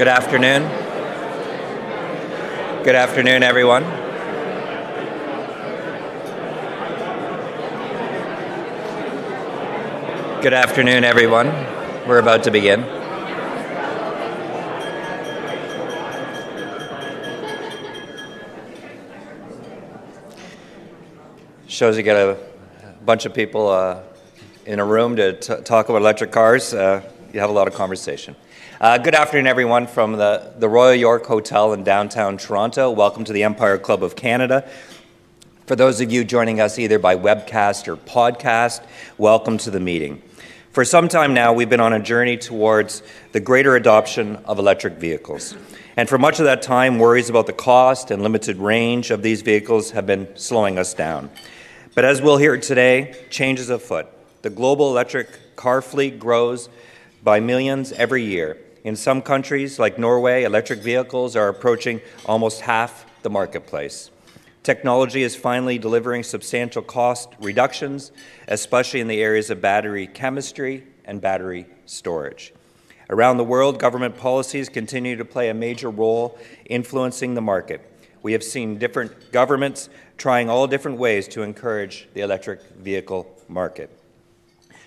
Good afternoon. Good afternoon, everyone. Good afternoon, everyone. We're about to begin. Shows you got a bunch of people in a room to talk about electric cars. You have a lot of conversation. Good afternoon, everyone, from the Royal York Hotel in downtown Toronto. Welcome to the Empire Club of Canada. For those of you joining us either by webcast or podcast, welcome to the meeting. For some time now, we've been on a journey towards the greater adoption of electric vehicles. And for much of that time, worries about the cost and limited range of these vehicles have been slowing us down. But as we'll hear today, change is afoot. The global electric car fleet grows by millions every year. In some countries, like Norway, electric vehicles are approaching almost half the marketplace. Technology is finally delivering substantial cost reductions, especially in the areas of battery chemistry and battery storage. Around the world, government policies continue to play a major role influencing the market. We have seen different governments trying all different ways to encourage the electric vehicle market.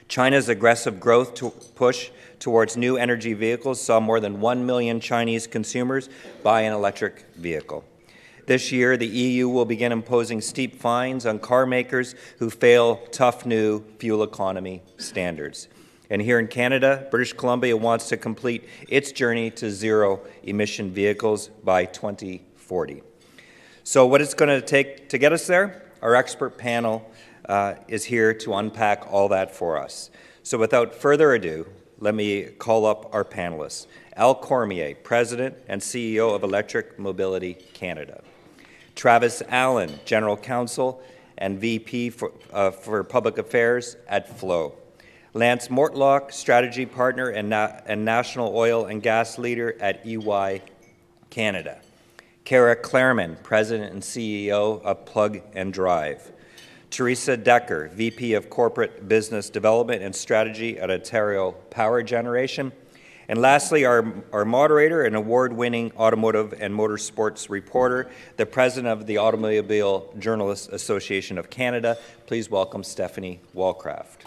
China's aggressive growth push towards new energy vehicles saw more than 1 million Chinese consumers buy an electric vehicle. This year, the EU will begin imposing steep fines on car makers who fail tough new fuel economy standards. And here in Canada, British Columbia wants to complete its journey to zero-emission vehicles by 2040. So what it's going to take to get us there? Our expert panel is here to unpack all that for us. So without further ado, let me call up our panelists. Cormier, President and CEO of Electric Mobility Canada. Travis Allan, General Counsel and VP for Public Affairs at Flow. Lance Mortlock, Strategy Partner and National Oil and Gas Leader at EY Canada. Cara, Clairman, President and CEO of Plug and Drive. Theresa, Dekker, VP of Corporate Business Development and Strategy at Ontario Power Generation. And lastly, our moderator, an award-winning automotive and motorsports reporter, the president of the Automobile Journalists Association of Canada. Please welcome Stephanie Wallcraft.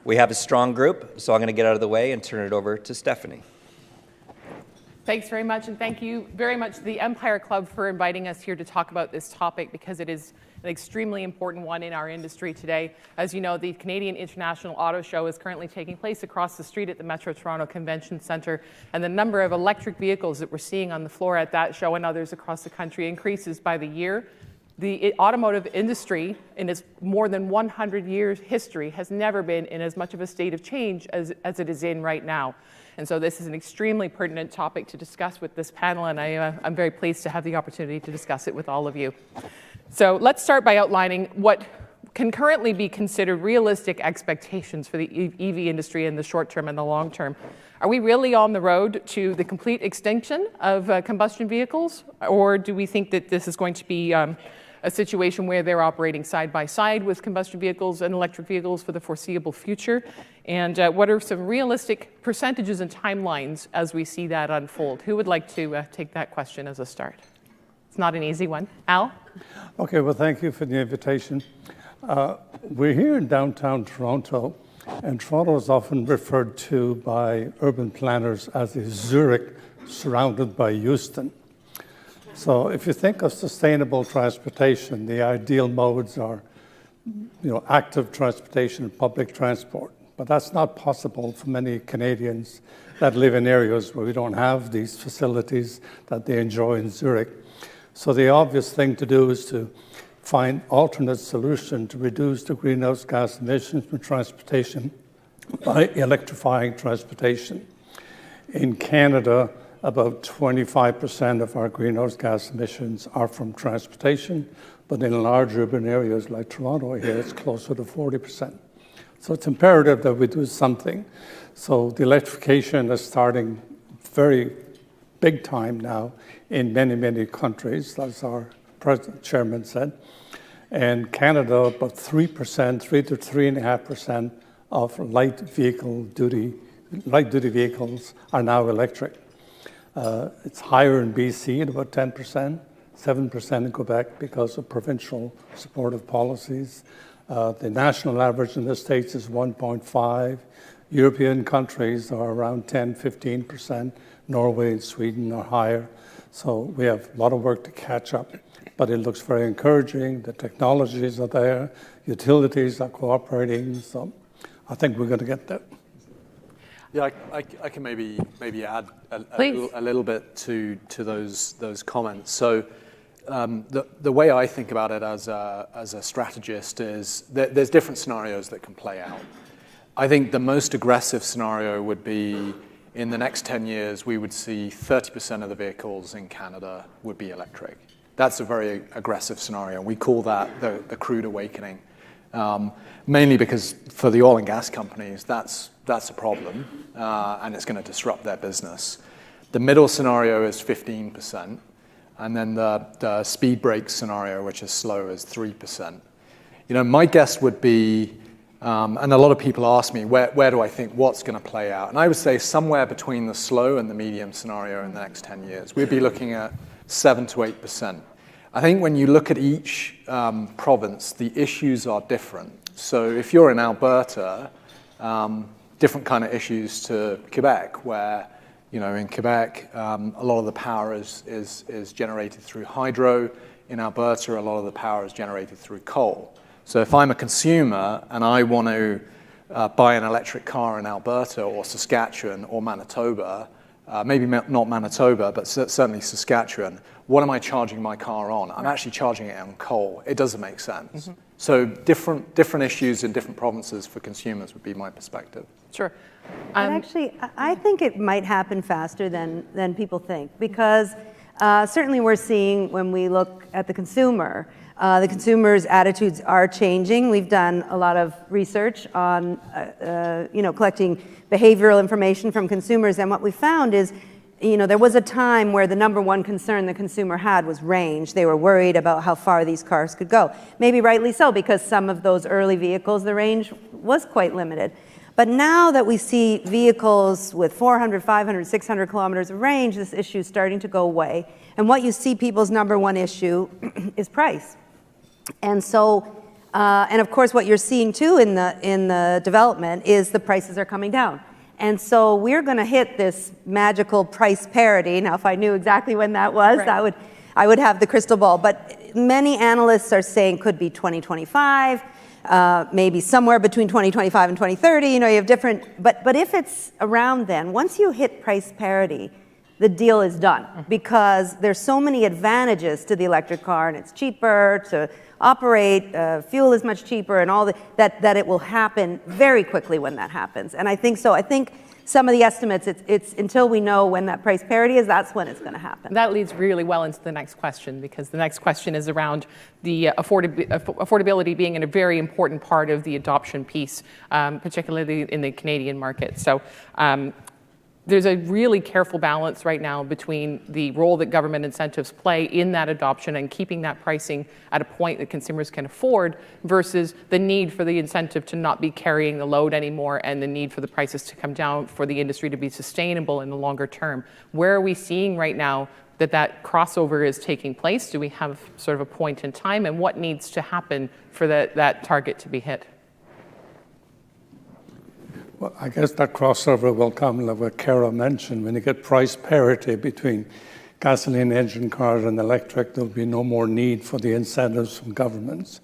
We have a strong group, so I'm going to get out of the way and turn it over to Stephanie. Thanks very much, and thank you very much to the Empire Club for inviting us here to talk about this topic, because it is an extremely important one in our industry today. As you know, the Canadian International Auto Show is currently taking place across the street at the Metro Toronto Convention Centre, and the number of electric vehicles that we're seeing on the floor at that show and others across the country increases by the year. The automotive industry, in its more than 100 years history, has never been in as much of a state of change as it is in right now. And so this is an extremely pertinent topic to discuss with this panel, and I'm very pleased to have the opportunity to discuss it with all of you. So let's start by outlining what can currently be considered realistic expectations for the EV industry in the short term and the long term. Are we really on the road to the complete extinction of combustion vehicles, or do we think that this is going to be a situation where they're operating side by side with combustion vehicles and electric vehicles for the foreseeable future? And what are some realistic percentages and timelines as we see that unfold? Who would like to take that question as a start? It's not an easy one. Al? Okay, well, thank you for the invitation. We're here in downtown Toronto, and Toronto is often referred to by urban planners as a Zurich surrounded by Houston. So if you think of sustainable transportation, the ideal modes are, active transportation and public transport. But that's not possible for many Canadians that live in areas where we don't have these facilities that they enjoy in Zurich. So the obvious thing to do is to find alternate solution to reduce the greenhouse gas emissions from transportation by electrifying transportation. In Canada, about 25% of our greenhouse gas emissions are from transportation, but in large urban areas like Toronto here, it's closer to 40%. So it's imperative that we do something. So the electrification is starting very big time now in many, many countries, as our chairman said. And Canada, about 3%, 3 to 3.5% of light duty vehicles are now electric. It's higher in BC at about 10%, 7% in Quebec because of provincial supportive policies. The national average in the States is 1.5. European countries are around 10, 15%. Norway and Sweden are higher. So we have a lot of work to catch up. But it looks very encouraging. The technologies are there. Utilities are cooperating. So I think we're going to get there. Yeah, I can maybe add a little bit to those comments. So the way I think about it as a strategist is that there's different scenarios that can play out. I think the most aggressive scenario would be in the next 10 years, we would see 30% of the vehicles in Canada would be electric. That's a very aggressive scenario. We call that the crude awakening, mainly because for the oil and gas companies, that's a problem, and it's going to disrupt their business. The middle scenario is 15%, and then the speed brake scenario, which is slow, is 3%. My guess would be, and a lot of people ask me, where do I think what's going to play out? And I would say somewhere between the slow and the medium scenario in the next 10 years. We'd be looking at 7 to 8%. I think when you look at each province, the issues are different. So if you're in Alberta, different kind of issues to Quebec, where in Quebec, a lot of the power is generated through hydro. In Alberta, a lot of the power is generated through coal. So if I'm a consumer and I want to buy an electric car in Alberta or Saskatchewan or Manitoba, maybe not Manitoba, but certainly Saskatchewan, what am I charging my car on? I'm actually charging it on coal. It doesn't make sense. Mm-hmm. So different issues in different provinces for consumers would be my perspective. Sure. Actually, I think it might happen faster than people think, because certainly we're seeing when we look at the consumer's attitudes are changing. We've done a lot of research on collecting behavioral information from consumers, and what we found is there was a time where the number one concern the consumer had was range. They were worried about how far these cars could go. Maybe rightly so, because some of those early vehicles, the range was quite limited. But now that we see vehicles with 400, 500, 600 kilometers of range, this issue is starting to go away. And what you see people's number one issue is price. And so, and of course, what you're seeing too in the development is the prices are coming down. And so we're going to hit this magical price parity. Now, if I knew exactly when that was, Right. I would have the crystal ball. But many analysts are saying could be 2025, maybe somewhere between 2025 and 2030. You have different, but if it's around then, once you hit price parity, the deal is done, because there's so many advantages to the electric car, and it's cheaper to operate, fuel is much cheaper, and all that it will happen very quickly when that happens. And I think so. I think some of the estimates, it's until we know when that price parity is, that's when it's going to happen. That leads really well into the next question, because the next question is around the affordability being a very important part of the adoption piece, particularly in the Canadian market. So there's a really careful balance right now between the role that government incentives play in that adoption and keeping that pricing at a point that consumers can afford, versus the need for the incentive to not be carrying the load anymore, and the need for the prices to come down for the industry to be sustainable in the longer term. Where are we seeing right now that crossover is taking place? Do we have sort of a point in time, and what needs to happen for that target to be hit? Well, I guess that crossover will come, like what Cara mentioned. When you get price parity between gasoline engine cars and electric, there'll be no more need for the incentives from governments.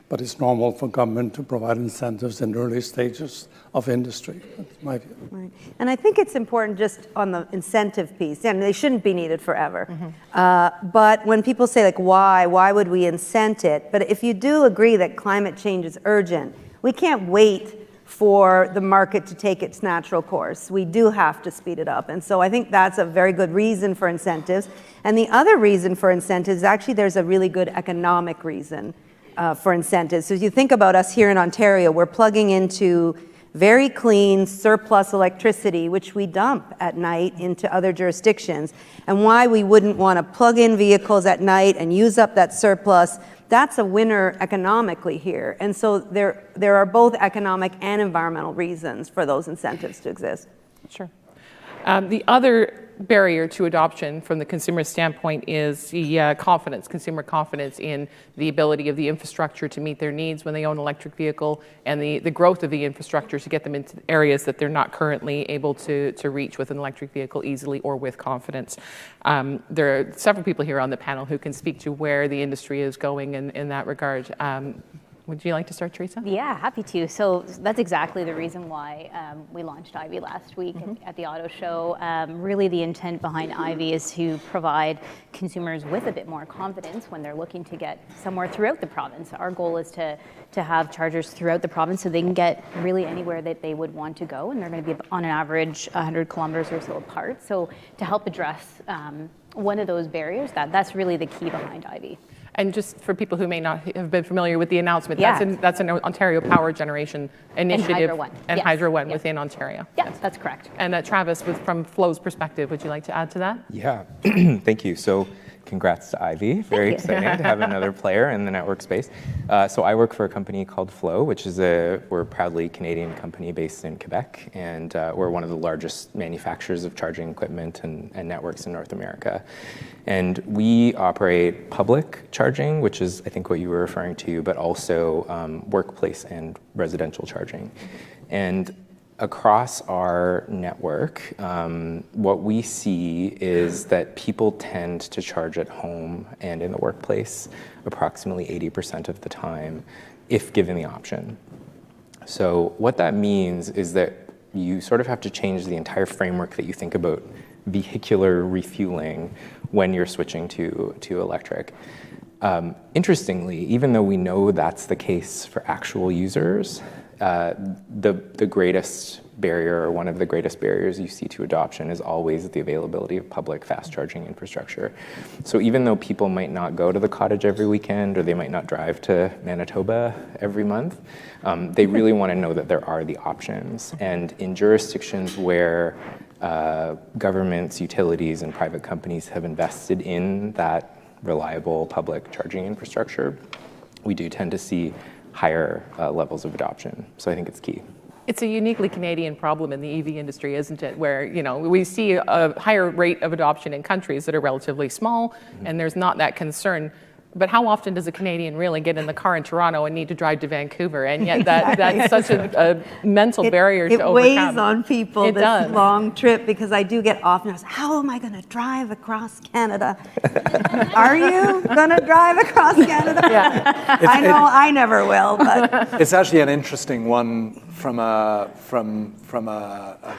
But it's normal for government to provide incentives in early stages of industry. That's my view. Right. And I think it's important just on the incentive piece, and they shouldn't be needed forever. But when people say, like, why would we incent it? But if you do agree that climate change is urgent, we can't wait for the market to take its natural course. We do have to speed it up. And so I think that's a very good reason for incentives. And the other reason for incentives, actually, there's a really good economic reason for incentives. So if you think about us here in Ontario, we're plugging into very clean surplus electricity, which we dump at night into other jurisdictions. And why we wouldn't want to plug in vehicles at night and use up that surplus, that's a winner economically here. And so there are both economic and environmental reasons for those incentives to exist. Sure. The other barrier to adoption from the consumer standpoint is the consumer confidence in the ability of the infrastructure to meet their needs when they own an electric vehicle, and the growth of the infrastructure to get them into areas that they're not currently able to reach with an electric vehicle easily or with confidence. There are several people here on the panel who can speak to where the industry is going in that regard. Would you like to start, Theresa? Yeah, happy to. So that's exactly the reason why we launched Ivy last week at the auto show. Really, the intent behind Ivy is to provide consumers with a bit more confidence when they're looking to get somewhere throughout the province. Our goal is to have chargers throughout the province so they can get really anywhere that they would want to go, and they're going to be on an average 100 kilometers or so apart. So to help address one of those barriers, that's really the key behind Ivy. And just for people who may not have been familiar with the announcement, Yeah. that's an Ontario Power Generation Initiative. Hydro One. And Yes. Hydro One Yes. within Ontario. Yeah, that's correct. And Travis, from Flow's perspective, would you like to add to that? Yeah, thank you. So congrats to Ivy. Very exciting to have another player in the network space. So I work for a company called Flow, which is we're a proudly Canadian company based in Quebec, and we're one of the largest manufacturers of charging equipment and networks in North America. And we operate public charging, which is, I think, what you were referring to, but also workplace and residential charging. And across our network, what we see is that people tend to charge at home and in the workplace approximately 80% of the time, if given the option. So what that means is that you sort of have to change the entire framework that you think about vehicular refueling when you're switching to electric. Interestingly, even though we know that's the case for actual users, the greatest barrier, or one of the greatest barriers you see to adoption, is always the availability of public fast charging infrastructure. So even though people might not go to the cottage every weekend, or they might not drive to Manitoba every month, they really want to know that there are the options. And in jurisdictions where governments, utilities, and private companies have invested in that reliable public charging infrastructure, we do tend to see higher levels of adoption. So I think it's key. It's a uniquely Canadian problem in the EV industry, isn't it? Where, we see a higher rate of adoption in countries that are relatively small, and there's not that concern. But how often does a Canadian really get in the car in Toronto and need to drive to Vancouver? And yet that's such a mental barrier to overcome. It weighs on people, It this does. long trip, because I do get often asked, how am I going to drive across Canada? Are you going to drive across Canada? Yeah. I know I never will, but It's actually an interesting one from a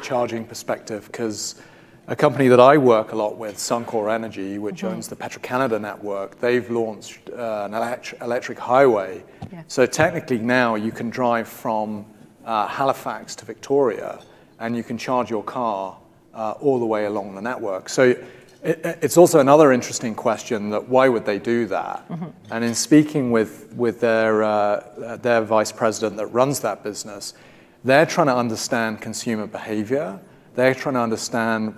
charging perspective, because a company that I work a lot with, Suncor Energy, which owns the Petro-Canada network, they've launched an electric highway. Yeah. So technically now you can drive from Halifax to Victoria, and you can charge your car all the way along the network. So it's also another interesting question, that why would they do that? And in speaking with their vice president that runs that business, they're trying to understand consumer behavior. They're trying to understand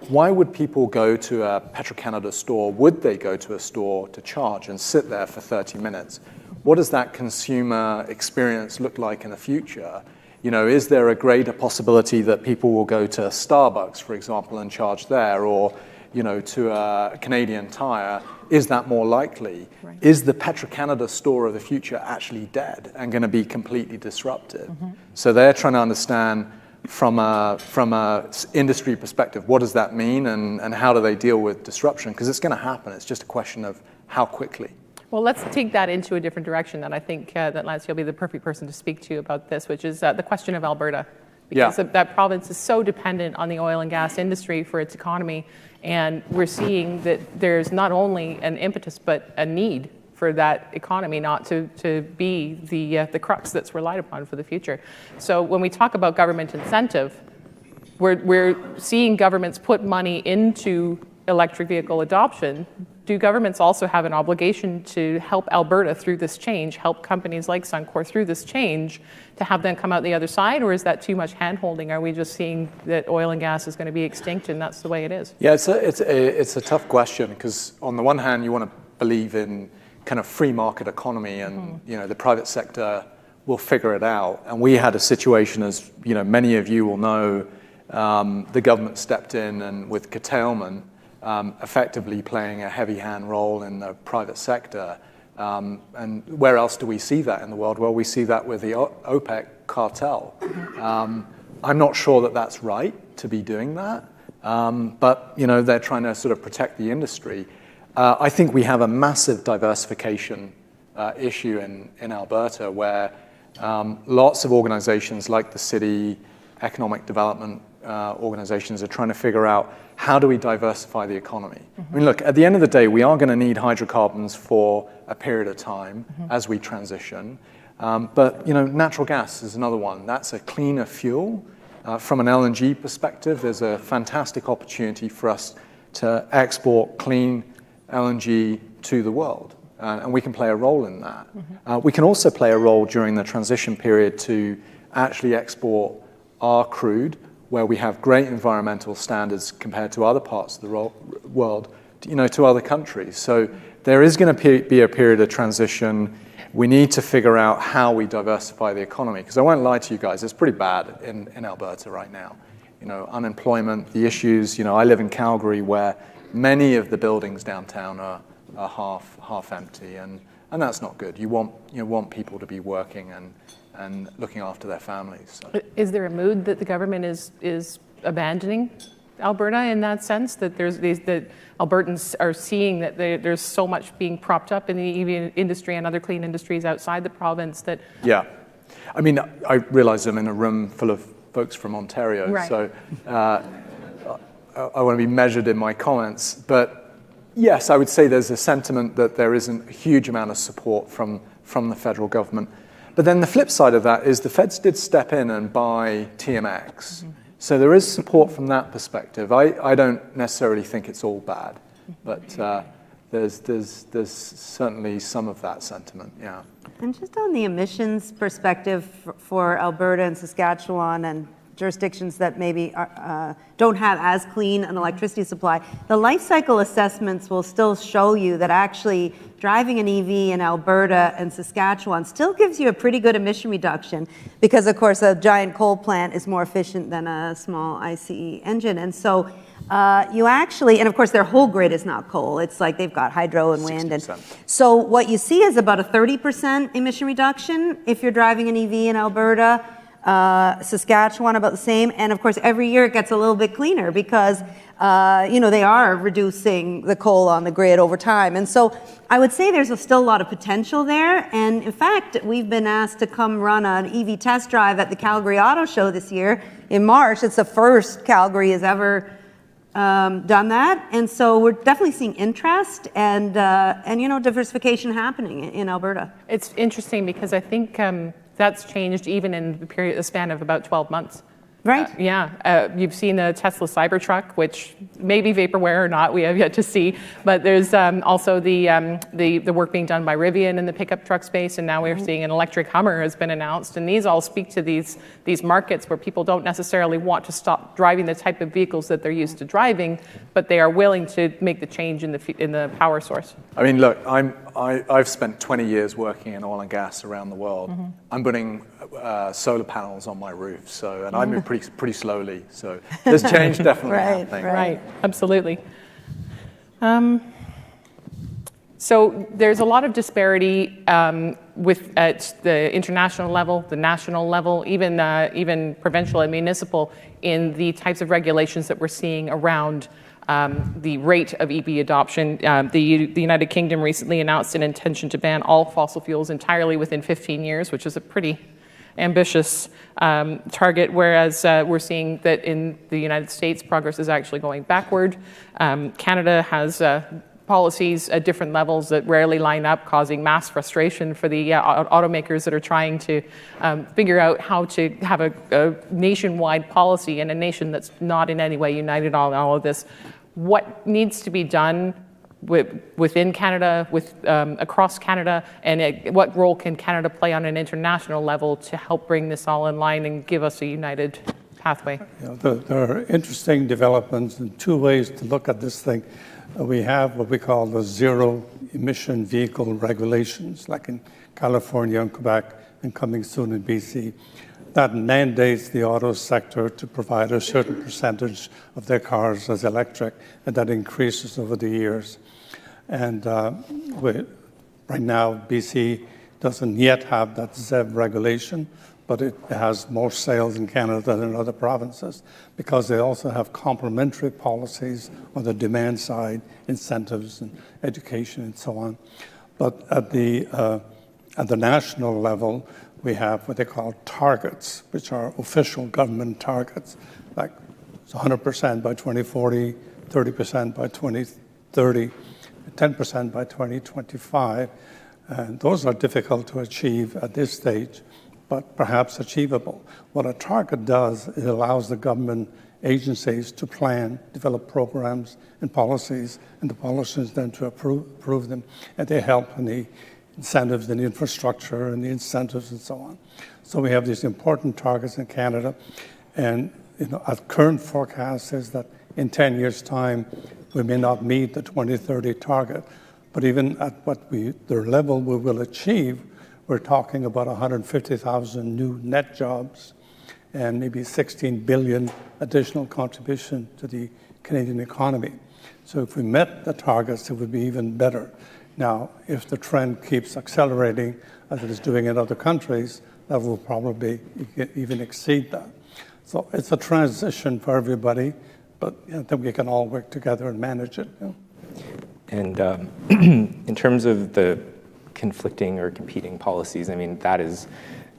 why would people go to a Petro-Canada store? Would they go to a store to charge and sit there for 30 minutes? What does that consumer experience look like in the future? Is there a greater possibility that people will go to Starbucks, for example, and charge there, or to a Canadian Tire? Is that more likely? Right. Is the Petro-Canada store of the future actually dead and going to be completely disrupted? So they're trying to understand from a industry perspective, what does that mean, and how do they deal with disruption? Because it's going to happen. It's just a question of how quickly. Well, let's take that into a different direction. And I think that Lance, you'll be the perfect person to speak to about this, which is the question of Alberta. Because that province is so dependent on the oil and gas industry for its economy. And we're seeing that there's not only an impetus, but a need for that economy not to be the crux that's relied upon for the future. So when we talk about government incentive, we're seeing governments put money into electric vehicle adoption. Do governments also have an obligation to help Alberta through this change, help companies like Suncor through this change, to have them come out the other side, or is that too much hand-holding? Are we just seeing that oil and gas is going to be extinct and that's the way it is? Yeah, it's a tough question, because on the one hand, you want to believe in kind of free market economy, and the private sector will figure it out. And we had a situation, as many of you will know, the government stepped in and with curtailment, effectively playing a heavy hand role in the private sector. And where else do we see that in the world? Well, we see that with the OPEC cartel. I'm not sure that that's right to be doing that, but they're trying to sort of protect the industry. I think we have a massive diversification issue in Alberta, where lots of organizations like the city, economic development organizations are trying to figure out, how do we diversify the economy? I mean, look, at the end of the day, we are going to need hydrocarbons for a period of time as we transition. But natural gas is another one. That's a cleaner fuel. From an LNG perspective, there's a fantastic opportunity for us to export clean LNG to the world, and we can play a role in that. We can also play a role during the transition period to actually export our crude, where we have great environmental standards compared to other parts of the world, to other countries. So there is going to be a period of transition. We need to figure out how we diversify the economy, because I won't lie to you guys, it's pretty bad in Alberta right now. Unemployment, the issues. I live in Calgary, where many of the buildings downtown are half empty, and that's not good. You want people to be working and looking after their families. So. Is there a mood that the government is abandoning Alberta in that sense, that that Albertans are seeing that there's so much being propped up in the EV industry and other clean industries outside the province that... Yeah. I mean, I realize I'm in a room full of folks from Ontario, right. So I want to be measured in my comments. But yes, I would say there's a sentiment that there isn't a huge amount of support from the federal government. But then the flip side of that is the feds did step in and buy TMX. So there is support from that perspective. I don't necessarily think it's all bad, but there's certainly some of that sentiment, yeah. And just on the emissions perspective for Alberta and Saskatchewan and jurisdictions that maybe don't have as clean an electricity supply, the life cycle assessments will still show you that actually driving an EV in Alberta and Saskatchewan still gives you a pretty good emission reduction, because of course a giant coal plant is more efficient than a small ICE engine. And so you actually, and of course their whole grid is not coal. It's like they've got hydro and wind. And so what you see is about a 30% emission reduction if you're driving an EV in Alberta. Saskatchewan about the same. And of course, every year it gets a little bit cleaner because, they are reducing the coal on the grid over time. And so I would say there's still a lot of potential there. And in fact, we've been asked to come run an EV test drive at the Calgary Auto Show this year in March. It's the first Calgary has ever done that. And so we're definitely seeing interest and diversification happening in Alberta. It's interesting because I think that's changed even in the span of about 12 months. Right. You've seen the Tesla Cybertruck, which may be vaporware or not, we have yet to see. But there's also the work being done by Rivian in the pickup truck space, and now we're seeing an electric Hummer has been announced. And these all speak to these markets where people don't necessarily want to stop driving the type of vehicles that they're used to driving, but they are willing to make the change in the power source. I mean, look, I've spent 20 years working in oil and gas around the world. I'm putting solar panels on my roof, and I move pretty slowly. So there's change definitely happening. Right, absolutely. So there's a lot of disparity at the international level, the national level, even provincial and municipal in the types of regulations that we're seeing around the rate of EV adoption. The United Kingdom recently announced an intention to ban all fossil fuels entirely within 15 years, which is a pretty ambitious target, whereas we're seeing that in the United States, progress is actually going backward. Canada has policies at different levels that rarely line up, causing mass frustration for the automakers that are trying to figure out how to have a nationwide policy in a nation that's not in any way united on all of this. What needs to be done within Canada, across Canada, and what role can Canada play on an international level to help bring this all in line and give us a united pathway? There are interesting developments and two ways to look at this thing. We have what we call the zero emission vehicle regulations, like in California and Quebec, and coming soon in BC. That mandates the auto sector to provide a certain percentage of their cars as electric, and that increases over the years. And right now, BC doesn't yet have that ZEV regulation, but it has more sales in Canada than in other provinces because they also have complementary policies on the demand side, incentives and education and so on. But at the national level, we have what they call targets, which are official government targets, like 100% by 2040, 30% by 2030, 10% by 2025. And those are difficult to achieve at this stage, but perhaps achievable. What a target does, it allows the government agencies to plan, develop programs and policies, and the politicians then to approve them, and they help in the incentives and the infrastructure and the incentives and so on. So we have these important targets in Canada, and our current forecast is that in 10 years' time, we may not meet the 2030 target, but even at the level we will achieve, we're talking about 150,000 new net jobs and maybe 16 billion additional contribution to the Canadian economy. So if we met the targets, it would be even better. Now, if the trend keeps accelerating as it is doing in other countries, that will probably even exceed that. So it's a transition for everybody, but I think we can all work together and manage it. And in terms of the conflicting or competing policies, I mean, that is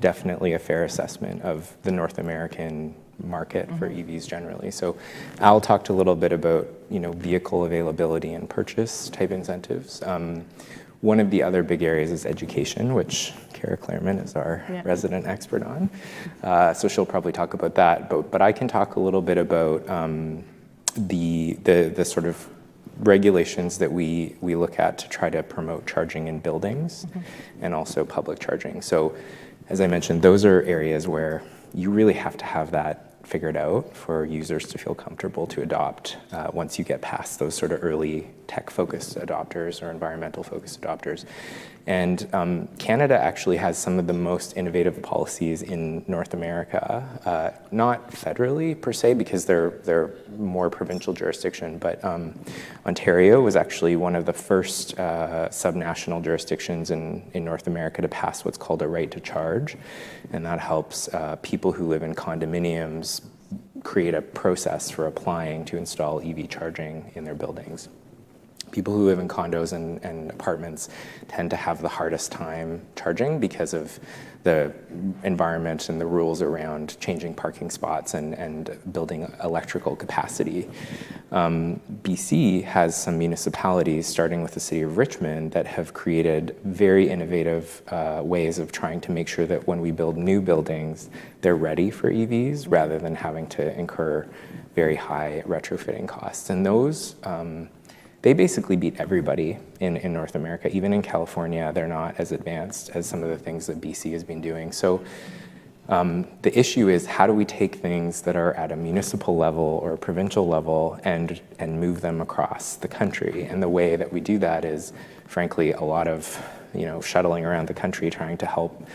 definitely a fair assessment of the North American market for EVs generally. So Al talked a little bit about, vehicle availability and purchase type incentives. One of the other big areas is education, which Cara Clairman is our resident expert on. So she'll probably talk about that. But I can talk a little bit about the sort of regulations that we look at to try to promote charging in buildings and also public charging. So as I mentioned, those are areas where you really have to have that figured out for users to feel comfortable to adopt once you get past those sort of early tech-focused adopters or environmental-focused adopters. And Canada actually has some of the most innovative policies in North America, not federally per se, because they're more provincial jurisdiction, but Ontario was actually one of the first subnational jurisdictions in North America to pass what's called a right to charge, and that helps people who live in condominiums create a process for applying to install EV charging in their buildings. People who live in condos and apartments tend to have the hardest time charging because of the environment and the rules around changing parking spots and building electrical capacity. BC has some municipalities, starting with the city of Richmond, that have created very innovative ways of trying to make sure that when we build new buildings, they're ready for EVs rather than having to incur very high retrofitting costs. And those, they basically beat everybody in North America. Even in California, they're not as advanced as some of the things that BC has been doing. So the issue is, how do we take things that are at a municipal level or a provincial level and move them across the country? And the way that we do that is, frankly, a lot of shuttling around the country trying to help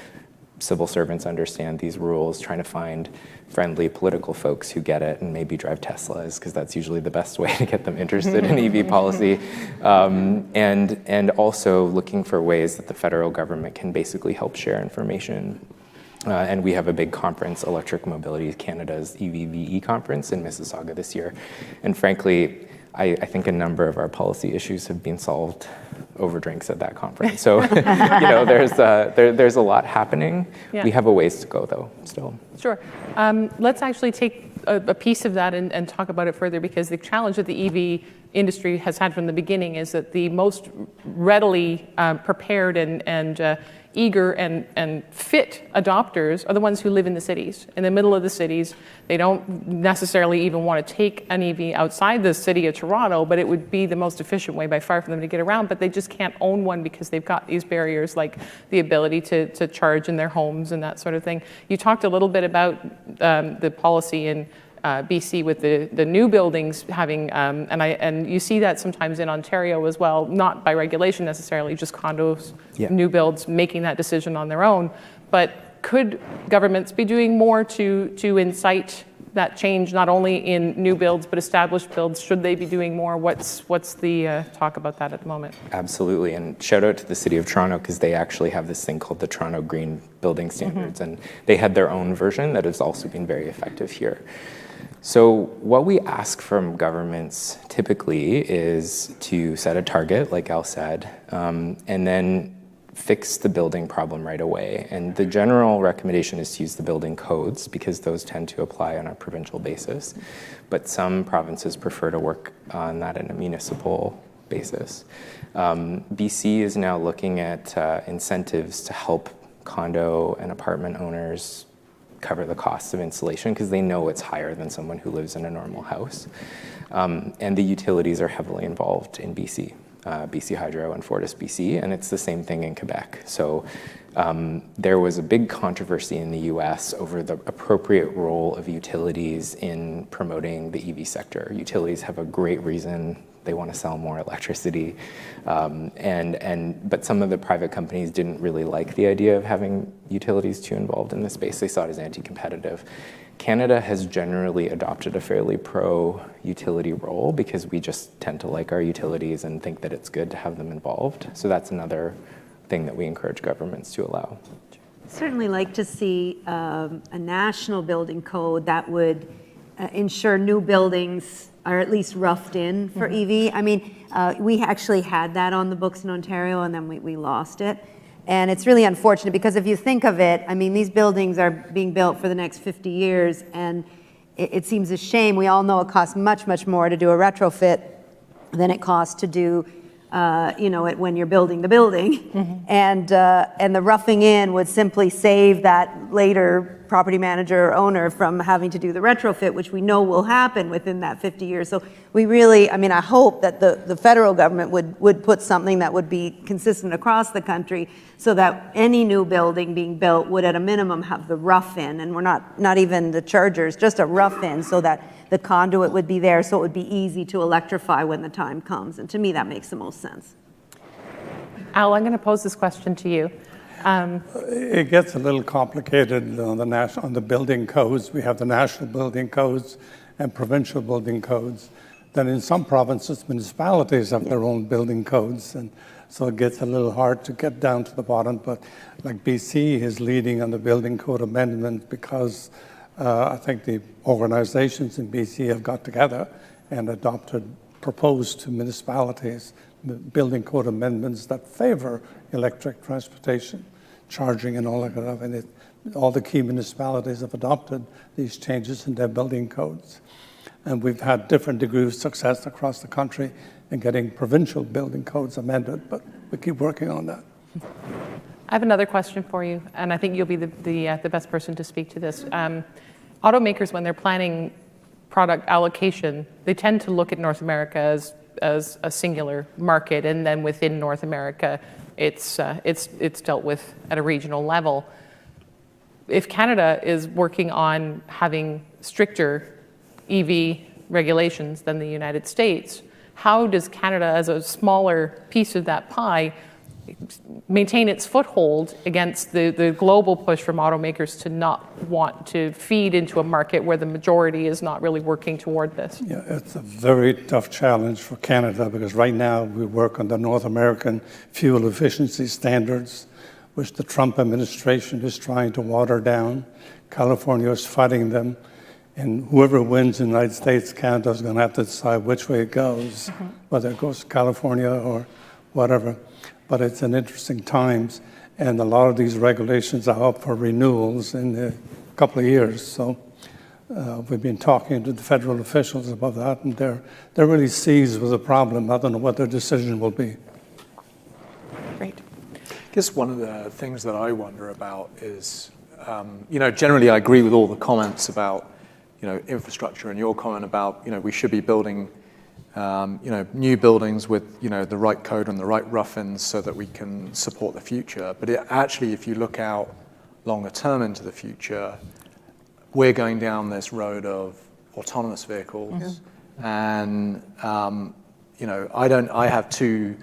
civil servants understand these rules, trying to find friendly political folks who get it and maybe drive Teslas, because that's usually the best way to get them interested in EV policy, and also looking for ways that the federal government can basically help share information. And we have a big conference, Electric Mobility Canada's EVVE conference in Mississauga this year. And frankly, I think a number of our policy issues have been solved over drinks at that conference. So, there's a lot happening. Yeah. We have a ways to go, though, still. Sure. Let's actually take a piece of that and talk about it further, because the challenge that the EV industry has had from the beginning is that the most readily prepared and eager and fit adopters are the ones who live in the cities, in the middle of the cities. They don't necessarily even want to take an EV outside the city of Toronto, but it would be the most efficient way by far for them to get around, but they just can't own one because they've got these barriers like the ability to charge in their homes and that sort of thing. You talked a little bit about the policy in BC with the new buildings having, and you see that sometimes in Ontario as well, not by regulation necessarily, just condos, new builds making that decision on their own. But could governments be doing more to incite that change, not only in new builds but established builds? Should they be doing more? What's the talk about that at the moment? Absolutely, and shout out to the City of Toronto, because they actually have this thing called the Toronto Green Building Standards, and they had their own version that has also been very effective here. So what we ask from governments typically is to set a target, like Al said, and then fix the building problem right away. And the general recommendation is to use the building codes, because those tend to apply on a provincial basis. But some provinces prefer to work on that in a municipal basis. BC is now looking at incentives to help condo and apartment owners cover the costs of installation, because they know it's higher than someone who lives in a normal house. And the utilities are heavily involved in BC, BC Hydro and FortisBC, and it's the same thing in Quebec. So there was a big controversy in the US over the appropriate role of utilities in promoting the EV sector. Utilities have a great reason. They want to sell more electricity, but some of the private companies didn't really like the idea of having utilities too involved in this space. They saw it as anti-competitive. Canada has generally adopted a fairly pro-utility role, because we just tend to like our utilities and think that it's good to have them involved. So that's another thing that we encourage governments to allow. Certainly like to see a national building code that would ensure new buildings are at least roughed in for EV. I mean, we actually had that on the books in Ontario, and then we lost it. And it's really unfortunate, because if you think of it, I mean, these buildings are being built for the next 50 years, and it seems a shame. We all know it costs much, much more to do a retrofit than it costs to do, when you're building the building. And the roughing in would simply save that later property manager or owner from having to do the retrofit, which we know will happen within that 50 years. So we really, I mean, I hope that the federal government would put something that would be consistent across the country, so that any new building being built would at a minimum have the rough in, and we're not even the chargers, just a rough in, so that the conduit would be there, so it would be easy to electrify when the time comes. And to me, that makes the most sense. Al, I'm going to pose this question to you. It gets a little complicated on the building codes. We have the national building codes and provincial building codes. Then in some provinces, municipalities have their own building codes, and so it gets a little hard to get down to the bottom. But like BC is leading on the building code amendment because I think the organizations in BC have got together and proposed to municipalities the building code amendments that favor electric transportation, charging and all that kind of, and all the key municipalities have adopted these changes in their building codes. And we've had different degrees of success across the country in getting provincial building codes amended, but we keep working on that. I have another question for you, and I think you'll be the best person to speak to this. Automakers, when they're planning product allocation, they tend to look at North America as a singular market, and then within North America, it's dealt with at a regional level. If Canada is working on having stricter EV regulations than the United States, how does Canada, as a smaller piece of that pie, maintain its foothold against the global push from automakers to not want to feed into a market where the majority is not really working toward this? Yeah, it's a very tough challenge for Canada because right now we work on the North American fuel efficiency standards, which the Trump administration is trying to water down. California is fighting them. And whoever wins in the United States, Canada is going to have to decide which way it goes, whether it goes to California or whatever. But it's an interesting times, and a lot of these regulations are up for renewals in a couple of years. So we've been talking to the federal officials about that, and they're really seized with the problem. I don't know what their decision will be. Great. I guess one of the things that I wonder about is, generally I agree with all the comments about, infrastructure, and your comment about, we should be building new buildings with, the right code and the right rough-ins so that we can support the future. But actually, if you look out longer term into the future, we're going down this road of autonomous vehicles. And, I have two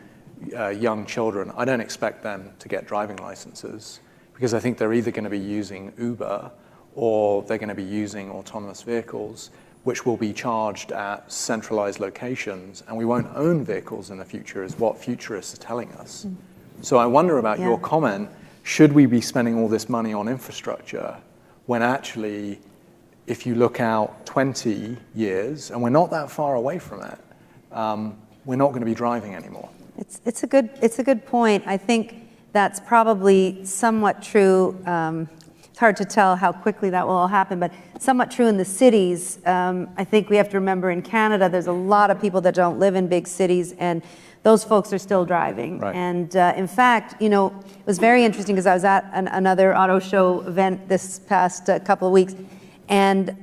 young children. I don't expect them to get driving licenses because I think they're either going to be using Uber or they're going to be using autonomous vehicles, which will be charged at centralized locations, and we won't own vehicles in the future, is what futurists are telling us. So I wonder about your comment, should we be spending all this money on infrastructure when actually, if you look out 20 years, and we're not that far away from it, we're not going to be driving anymore? It's a good point. I think that's probably somewhat true. It's hard to tell how quickly that will all happen, but somewhat true in the cities. I think we have to remember in Canada, there's a lot of people that don't live in big cities, and those folks are still driving. Right. And in fact, it was very interesting because I was at another auto show event this past couple of weeks, and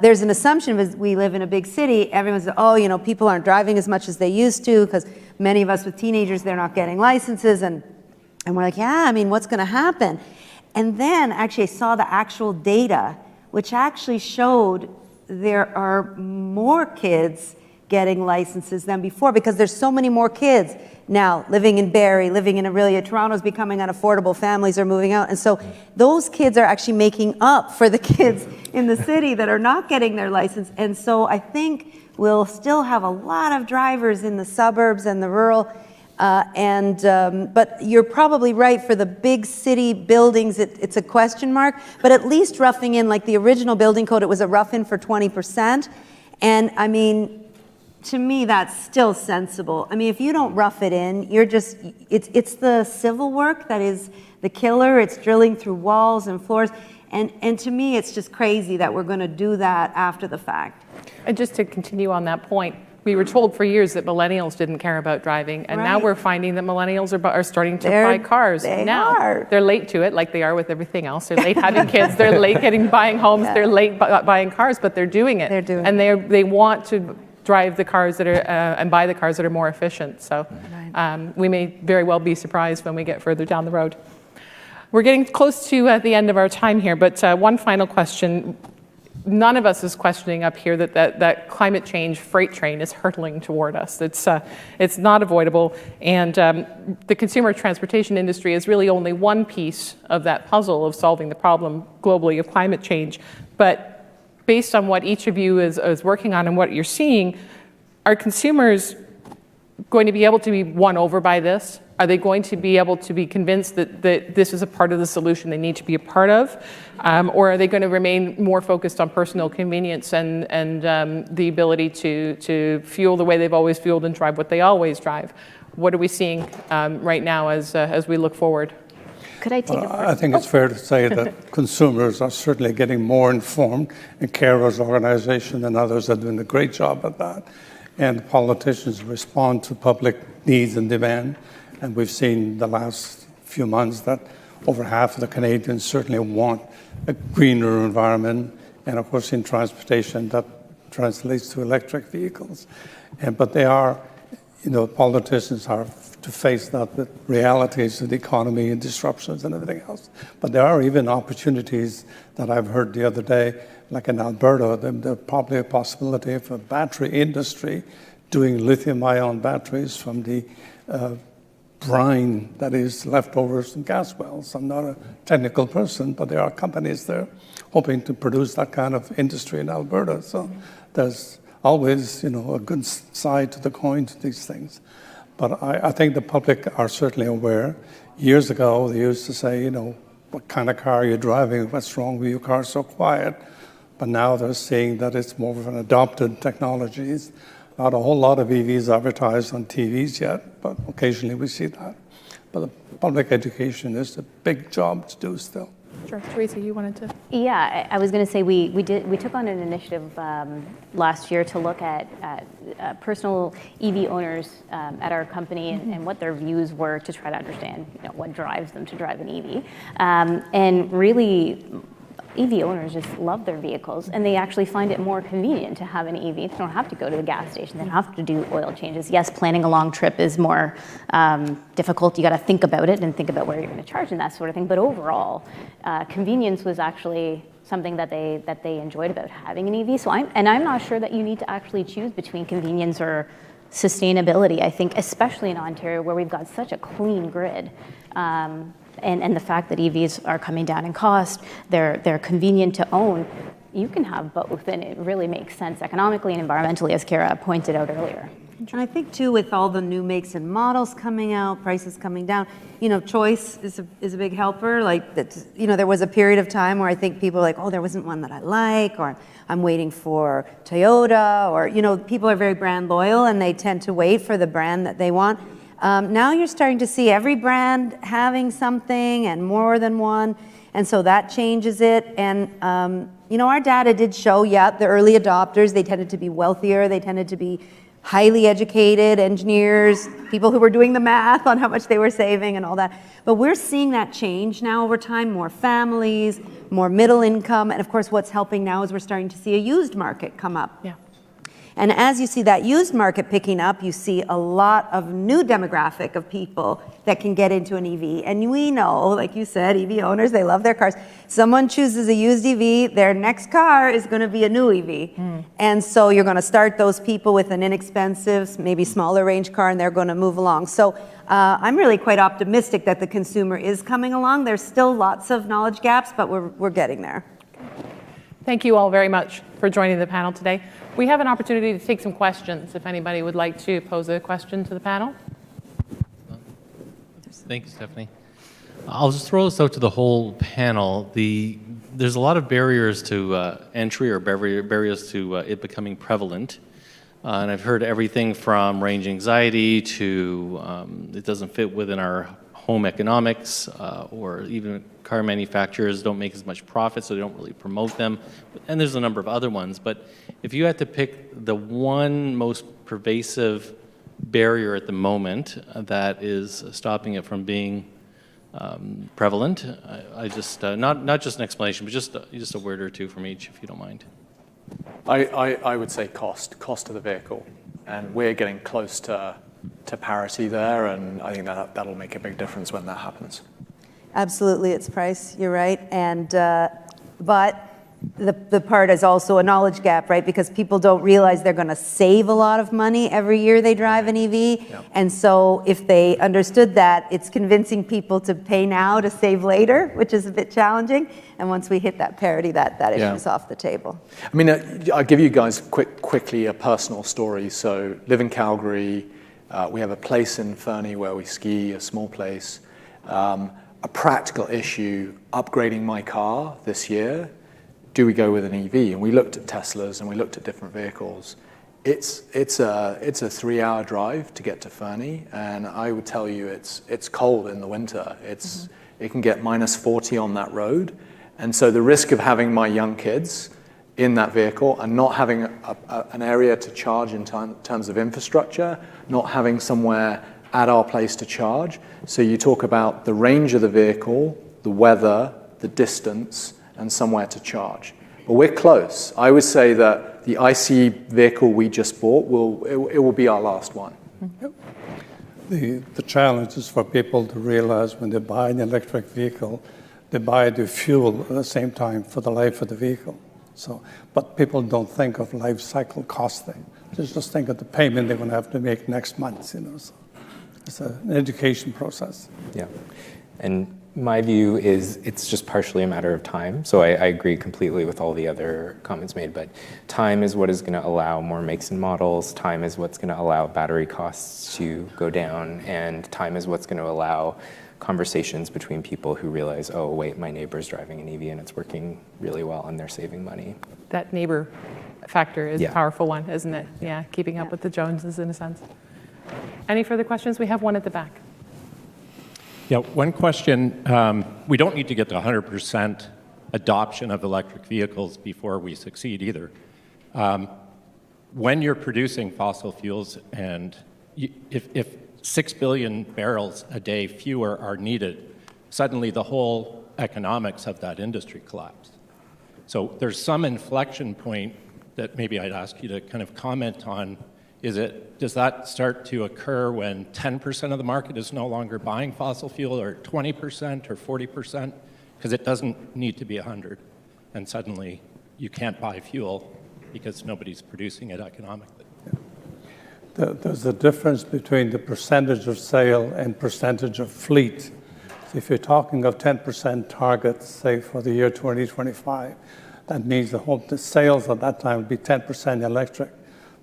there's an assumption as we live in a big city, everyone says, people aren't driving as much as they used to because many of us with teenagers, they're not getting licenses, and we're like, what's going to happen? And then actually I saw the actual data, which actually showed there are more kids getting licenses than before because there's so many more kids now living in Barrie, living in Aurelia. Toronto's becoming unaffordable. Families are moving out. And so those kids are actually making up for the kids in the city that are not getting their license. And so I think we'll still have a lot of drivers in the suburbs and the rural. But you're probably right, for the big city buildings, it's a question mark, but at least roughing in, like the original building code, it was a rough-in for 20%. And to me, that's still sensible. If you don't rough it in, it's the civil work that is the killer. It's drilling through walls and floors. And to me, it's just crazy that we're going to do that after the fact. And just to continue on that point, we were told for years that millennials didn't care about driving, and now we're finding that millennials are starting to buy cars. They're late to it, like they are with everything else. They're late having kids. They're late buying homes. They're late buying cars, but they're doing it. They want to drive the cars that are and buy the cars that are more efficient. So we may very well be surprised when we get further down the road. We're getting close to the end of our time here, but one final question. none of us is questioning up here that climate change freight train is hurtling toward us. It's not avoidable, and the consumer transportation industry is really only one piece of that puzzle of solving the problem globally of climate change. But based on what each of you is working on and what you're seeing, are consumers going to be able to be won over by this? Are they going to be able to be convinced that this is a part of the solution they need to be a part of? Or are they going to remain more focused on personal convenience and the ability to fuel the way they've always fueled and drive what they always drive? What are we seeing right now as we look forward? Could I take I think it's fair to say that consumers are certainly getting more informed, and Cara's organization and others are doing a great job at that. And politicians respond to public needs and demand. And we've seen the last few months that over half of the Canadians certainly want a greener environment. And of course, in transportation, that translates to electric vehicles. But they are, politicians are to face that the realities of the economy and disruptions and everything else. But there are even opportunities that I've heard the other day, like in Alberta, there's probably a possibility of a battery industry doing lithium-ion batteries from the brine that is leftovers from gas wells. I'm not a technical person, but there are companies there hoping to produce that kind of industry in Alberta. So there's always, a good side to the coin to these things. But I think the public are certainly aware. Years ago, they used to say, what kind of car are you driving? What's wrong with your car so quiet? But now they're seeing that it's more of an adopted technologies. Not a whole lot of EVs advertised on TVs yet, but occasionally we see that. But the public education is a big job to do still. Sure. Theresa, you wanted to? Yeah, I was going to say we took on an initiative last year to look at personal EV owners at our company and what their views were to try to understand what drives them to drive an EV. And really, EV owners just love their vehicles, and they actually find it more convenient to have an EV. They don't have to go to the gas station. They don't have to do oil changes. Yes, planning a long trip is more difficult. You got to think about it and think about where you're going to charge and that sort of thing. But overall, convenience was actually something that they enjoyed about having an EV. So I'm not sure that you need to actually choose between convenience or sustainability. I think, especially in Ontario, where we've got such a clean grid. And the fact that EVs are coming down in cost, they're convenient to own, you can have both, and it really makes sense economically and environmentally, as Cara pointed out earlier. And I think, too, with all the new makes and models coming out, prices coming down, choice is a big helper. Like, there was a period of time where I think people were like, oh, there wasn't one that I like, or I'm waiting for Toyota, or, people are very brand loyal, and they tend to wait for the brand that they want. Now you're starting to see every brand having something and more than one, and so that changes it. And our data did show, the early adopters, they tended to be wealthier, they tended to be highly educated engineers, people who were doing the math on how much they were saving and all that. But we're seeing that change now over time, more families, more middle income, and of course what's helping now is we're starting to see a used market come up. Yeah. And as you see that used market picking up, you see a lot of new demographic of people that can get into an EV. And we know, like you said, EV owners, they love their cars. Someone chooses a used EV, their next car is going to be a new EV. And so you're going to start those people with an inexpensive, maybe smaller range car, and they're going to move along. So I'm really quite optimistic that the consumer is coming along. There's still lots of knowledge gaps, but we're getting there. Thank you all very much for joining the panel today. We have an opportunity to take some questions if anybody would like to pose a question to the panel. Thank you, Stephanie. I'll just throw this out to the whole panel. There's a lot of barriers to entry or barriers to it becoming prevalent. And I've heard everything from range anxiety to it doesn't fit within our home economics, or even car manufacturers don't make as much profit, so they don't really promote them. And there's a number of other ones. But if you had to pick the one most pervasive barrier at the moment that is stopping it from being prevalent, I just not just an explanation, but just a word or two from each, if you don't mind. I would say cost of the vehicle, and we're getting close to parity there, and I think that'll make a big difference when that happens. Absolutely, it's price, you're right. And but the part is also a knowledge gap, right? Because people don't realize they're going to save a lot of money every year they drive an EV. And so if they understood that, it's convincing people to pay now to save later, which is a bit challenging. And once we hit that parity, that issue is off the table. I mean, I'll give you guys quickly a personal story. So live in Calgary. We have a place in Fernie where we ski, a small place. A practical issue, upgrading my car this year. Do we go with an EV? And we looked at Teslas and we looked at different vehicles. It's a 3-hour drive to get to Fernie, and I would tell you it's cold in the winter. It can get -40 on that road, and so the risk of having my young kids in that vehicle and not having an area to charge in terms of infrastructure, not having somewhere at our place to charge. So you talk about the range of the vehicle, the weather, the distance, and somewhere to charge. But we're close. I would say that the ICE vehicle we just bought will be our last one. The challenge is for people to realize when they buy an electric vehicle, they buy the fuel at the same time for the life of the vehicle. So, but people don't think of life cycle costing. They just think of the payment they're going to have to make next month. So it's an education process. Yeah, and my view is it's just partially a matter of time. So I agree completely with all the other comments made, but time is what is going to allow more makes and models. Time is what's going to allow battery costs to go down, and time is what's going to allow conversations between people who realize, oh, wait, my neighbor's driving an EV and it's working really well and they're saving money. That neighbor factor is a powerful one, isn't it? Yeah, keeping up with the Joneses in a sense. Any further questions? We have one at the back. Yeah, one question. We don't need to get to 100% adoption of electric vehicles before we succeed either. When you're producing fossil fuels and if 6 billion barrels a day fewer are needed, suddenly the whole economics of that industry collapse. So there's some inflection point that maybe I'd ask you to kind of comment on. Does that start to occur when 10% of the market is no longer buying fossil fuel, or 20% or 40%? Because it doesn't need to be 100, and suddenly you can't buy fuel because nobody's producing it economically. There's a difference between the percentage of sale and percentage of fleet. So if you're talking of 10% targets, say for the year 2025, that means the sales at that time would be 10% electric.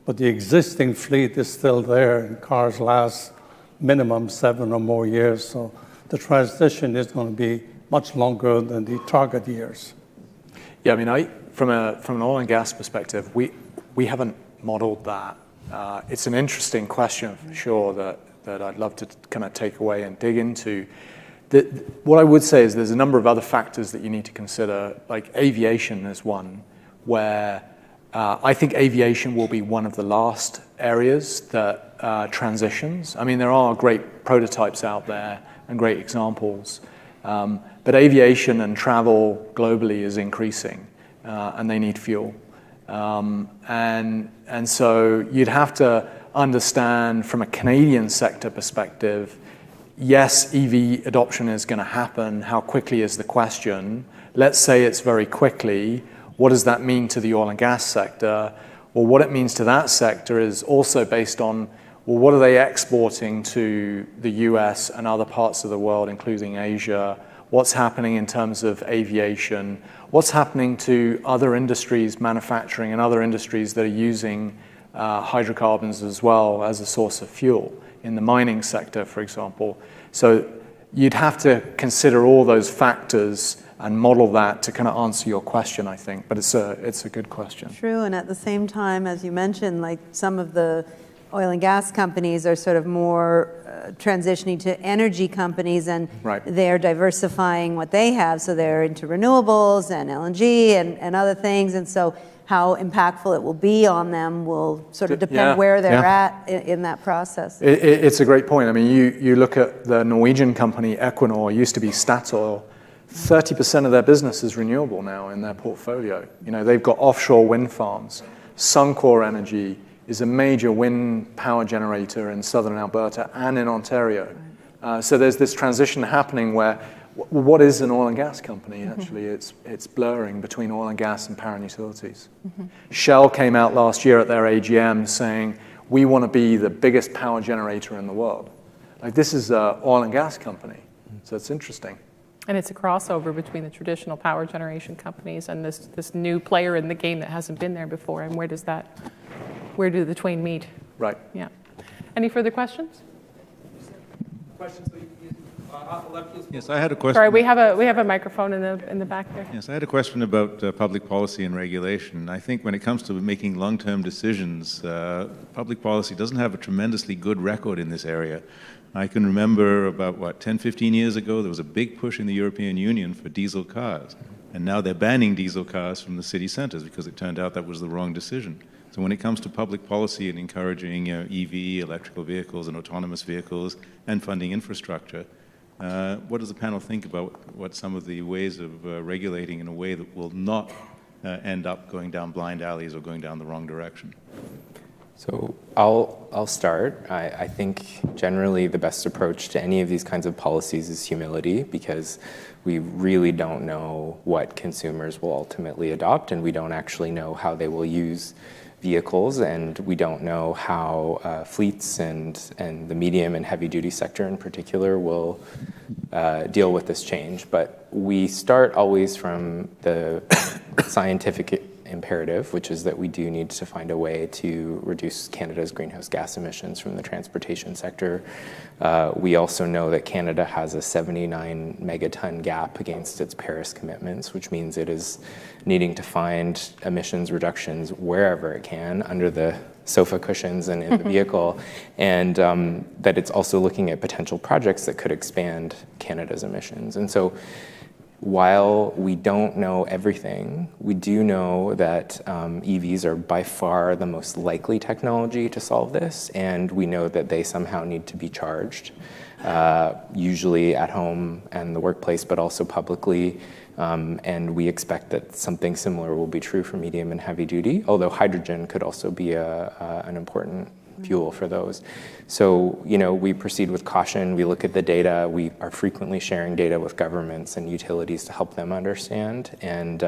But the existing fleet is still there, and cars last minimum 7 or more years. So the transition is going to be much longer than the target years. Yeah, I mean, from an oil and gas perspective, we haven't modeled that. It's an interesting question for sure that I'd love to kind of take away and dig into. What I would say is there's a number of other factors that you need to consider, like aviation is one, where I think aviation will be one of the last areas that transitions. I mean, there are great prototypes out there and great examples, but aviation and travel globally is increasing, and they need fuel. And so you'd have to understand from a Canadian sector perspective, yes, EV adoption is going to happen. How quickly is the question? Let's say it's very quickly. What does that mean to the oil and gas sector? Well, what it means to that sector is also based on, well, what are they exporting to the US and other parts of the world, including Asia? What's happening in terms of aviation? What's happening to other industries, manufacturing and other industries that are using hydrocarbons as well as a source of fuel in the mining sector, for example? So you'd have to consider all those factors and model that to kind of answer your question, I think. But it's a good question. True, and at the same time, as you mentioned, like some of the oil and gas companies are sort of more transitioning to energy companies, and they're diversifying what they have. So they're into renewables and LNG and other things. And so how impactful it will be on them will sort of depend where they're at in that process. It's a great point. I mean, you look at the Norwegian company Equinor, used to be Statoil. 30% of their business is renewable now in their portfolio. You know, they've got offshore wind farms. Suncor Energy is a major wind power generator in southern Alberta and in Ontario. So there's this transition happening where what is an oil and gas company? Actually, it's blurring between oil and gas and power and utilities. Shell came out last year at their AGM saying, we want to be the biggest power generator in the world. Like, this is an oil and gas company, so it's interesting. And it's a crossover between the traditional power generation companies and this new player in the game that hasn't been there before. And where do the twain meet? Right. Yeah. Any further questions? Yes, I had a question. Sorry, we have a microphone in the back there. Yes, I had a question about public policy and regulation. I think when it comes to making long-term decisions, public policy doesn't have a tremendously good record in this area. I can remember about, 10, 15 years ago, there was a big push in the European Union for diesel cars. And now they're banning diesel cars from the city centers because it turned out that was the wrong decision. So when it comes to public policy and encouraging EV, electrical vehicles and autonomous vehicles and funding infrastructure, what does the panel think about what some of the ways of regulating in a way that will not end up going down blind alleys or going down the wrong direction? So I'll start. I think generally the best approach to any of these kinds of policies is humility, because we really don't know what consumers will ultimately adopt, and we don't actually know how they will use vehicles, and we don't know how fleets and the medium and heavy duty sector in particular will deal with this change. But we start always from the scientific imperative, which is that we do need to find a way to reduce Canada's greenhouse gas emissions from the transportation sector. We also know that Canada has a 79 megaton gap against its Paris commitments, which means it is needing to find emissions reductions wherever it can, under the sofa cushions and in the vehicle, and that it's also looking at potential projects that could expand Canada's emissions. And so while we don't know everything, we do know that EVs are by far the most likely technology to solve this, and we know that they somehow need to be charged, usually at home and the workplace, but also publicly. And we expect that something similar will be true for medium and heavy duty, although hydrogen could also be an important fuel for those. So, we proceed with caution. We look at the data. We are frequently sharing data with governments and utilities to help them understand and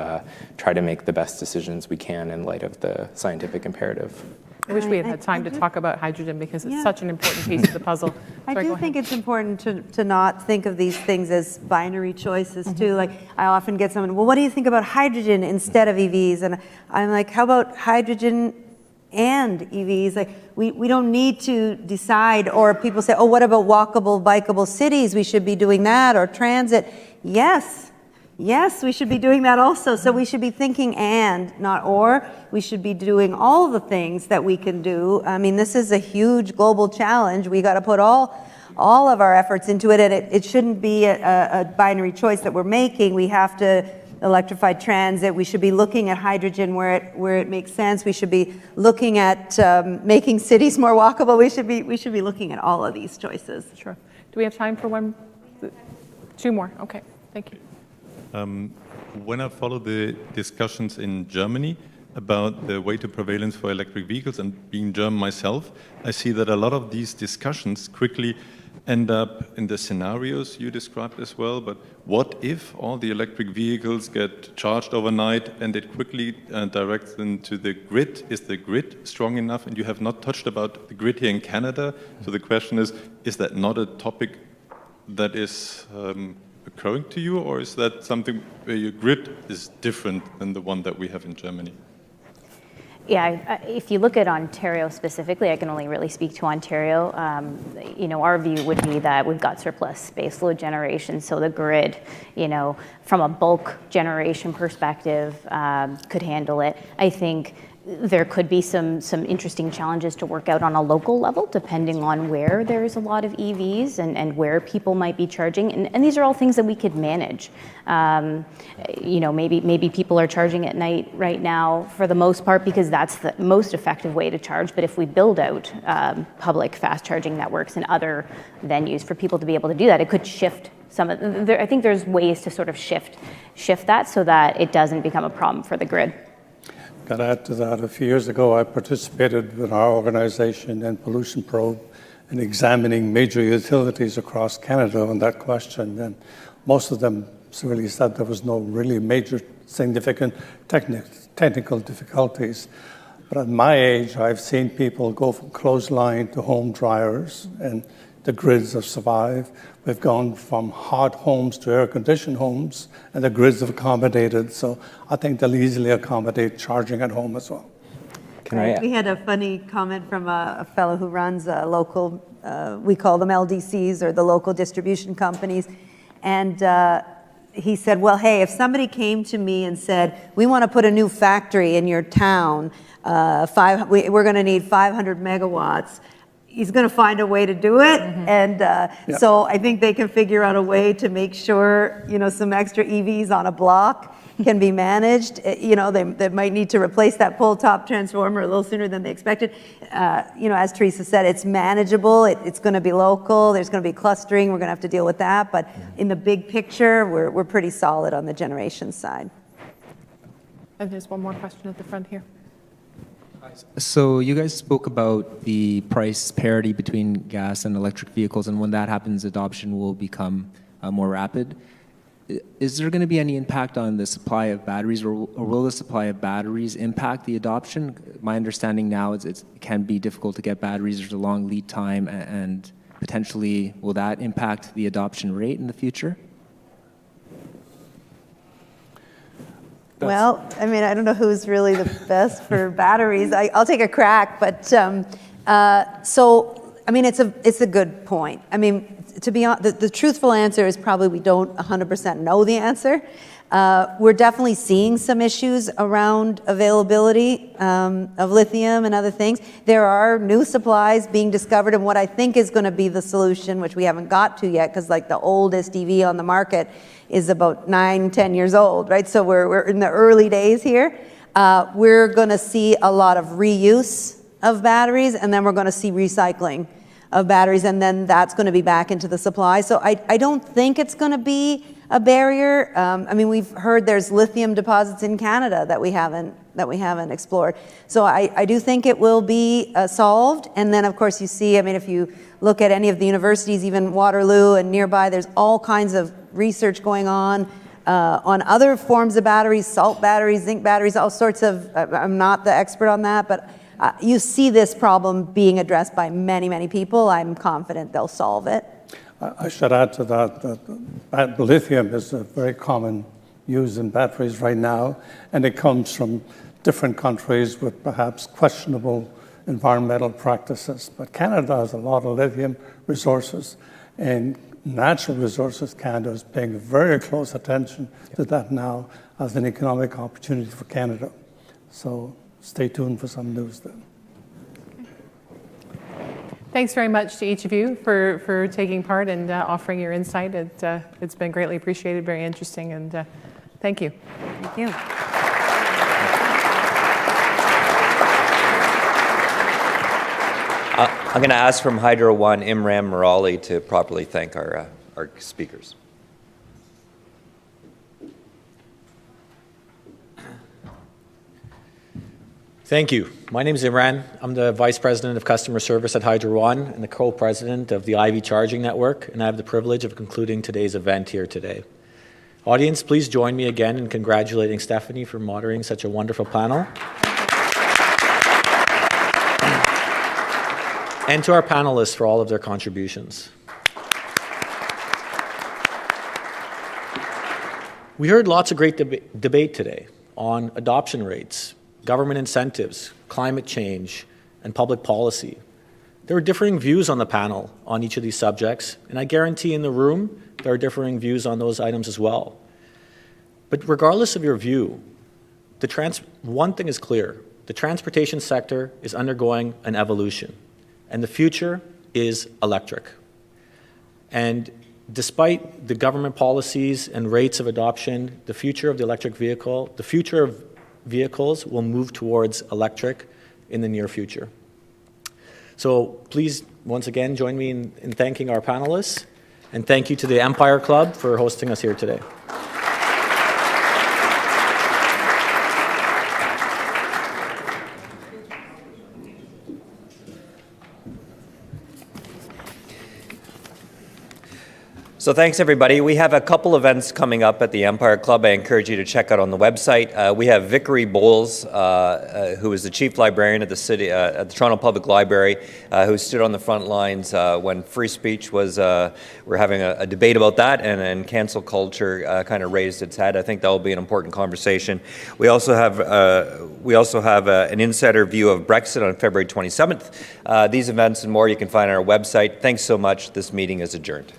try to make the best decisions we can in light of the scientific imperative. I wish we had had time to talk about hydrogen, because it's such an important piece of the puzzle. I do think it's important to not think of these things as binary choices too. Like, I often get someone, well, what do you think about hydrogen instead of EVs? And I'm like, how about hydrogen and EVs? Like, we don't need to decide. Or people say, oh, what about walkable, bikeable cities? We should be doing that, or transit. Yes, we should be doing that also. So we should be thinking and, not or. We should be doing all the things that we can do. I mean, this is a huge global challenge. We got to put all of our efforts into it, and it shouldn't be a binary choice that we're making. We have to electrify transit. We should be looking at hydrogen where it makes sense. We should be looking at making cities more walkable. We should be looking at all of these choices. Sure. Do we have time for two more? Okay, thank you. When I follow the discussions in Germany about the way to prevalence for electric vehicles, and being German myself, I see that a lot of these discussions quickly end up in the scenarios you described as well. But what if all the electric vehicles get charged overnight and it quickly directs them to the grid? Is the grid strong enough? And you have not touched about the grid here in Canada. So the question is that not a topic that is occurring to you, or is that something where your grid is different than the one that we have in Germany? Yeah, if you look at Ontario specifically, I can only really speak to Ontario. Our view would be that we've got surplus baseload generation, so the grid, from a bulk generation perspective, could handle it. I think there could be some interesting challenges to work out on a local level, depending on where there's a lot of EVs and where people might be charging. And these are all things that we could manage. Maybe people are charging at night right now for the most part because that's the most effective way to charge. But if we build out public fast charging networks in other venues for people to be able to do that, it could shift some of I think there's ways to sort of shift that so that it doesn't become a problem for the grid. Got to add to that. A few years ago, I participated with our organization in Pollution Probe in examining major utilities across Canada on that question. And most of them really said there was no really major significant technical difficulties. But at my age, I've seen people go from clothesline to home dryers, and the grids have survived. We've gone from hot homes to air-conditioned homes, and the grids have accommodated. So I think they'll easily accommodate charging at home as well. We had a funny comment from a fellow who runs a local, we call them LDCs, or the local distribution companies. And he said, well, hey, if somebody came to me and said, we want to put a new factory in your town, we're going to need 500 megawatts, he's going to find a way to do it. And so I think they can figure out a way to make sure, some extra EVs on a block can be managed. They might need to replace that pole top transformer a little sooner than they expected. As Theresa said, it's manageable. It's going to be local. There's going to be clustering. We're going to have to deal with that. But in the big picture, we're pretty solid on the generation side. And there's one more question at the front here. So you guys spoke about the price parity between gas and electric vehicles, and when that happens, adoption will become more rapid. Is there going to be any impact on the supply of batteries, or will the supply of batteries impact the adoption? My understanding now is it can be difficult to get batteries. There's a long lead time, and potentially will that impact the adoption rate in the future? Well, I don't know who's really the best for batteries. I'll take a crack, but it's a good point. To be honest, the truthful answer is probably we don't 100% know the answer. We're definitely seeing some issues around availability of lithium and other things. There are new supplies being discovered, and what I think is going to be the solution, which we haven't got to yet, because the oldest EV on the market is about 9-10 years old, right? So we're in the early days here. We're going to see a lot of reuse of batteries, and then we're going to see recycling of batteries, and then that's going to be back into the supply. So I don't think it's going to be a barrier. We've heard there's lithium deposits in Canada that we haven't explored. So I do think it will be solved. And then, of course, you see, if you look at any of the universities, even Waterloo and nearby, there's all kinds of research going on other forms of batteries, salt batteries, zinc batteries, all sorts of, I'm not the expert on that, but you see this problem being addressed by many, many people. I'm confident they'll solve it. I should add to that lithium is a very common use in batteries right now, and it comes from different countries with perhaps questionable environmental practices. But Canada has a lot of lithium resources, and natural resources. Canada is paying very close attention to that now as an economic opportunity for Canada. So stay tuned for some news there. Thanks very much to each of you for taking part and offering your insight. It's been greatly appreciated, very interesting, and thank you. Thank you. I'm going to ask from Hydro One, Imran Murali, to properly thank our speakers. Thank you. My name is Imran. I'm the Vice President of Customer Service at Hydro One and the Co-President of the Ivy Charging Network, and I have the privilege of concluding today's event here today. Audience, please join me again in congratulating Stephanie for moderating such a wonderful panel. And to our panelists for all of their contributions. We heard lots of great debate today on adoption rates, government incentives, climate change, and public policy. There are differing views on the panel on each of these subjects, and I guarantee in the room there are differing views on those items as well. But regardless of your view, one thing is clear. The transportation sector is undergoing an evolution, and the future is electric. And despite the government policies and rates of adoption, the future of the electric vehicle, the future of vehicles will move towards electric in the near future. So please, once again, join me in thanking our panelists, and thank you to the Empire Club for hosting us here today. So thanks, everybody. We have a couple events coming up at the Empire Club I encourage you to check out on the website. We have Vickery Bowles, who is the chief librarian at the Toronto Public Library, who stood on the front lines when free speech was, we're having a debate about that, and cancel culture kind of raised its head. I think that will be an important conversation. We also have an insider view of Brexit on February 27th. These events and more you can find on our website. Thanks so much. This meeting is adjourned.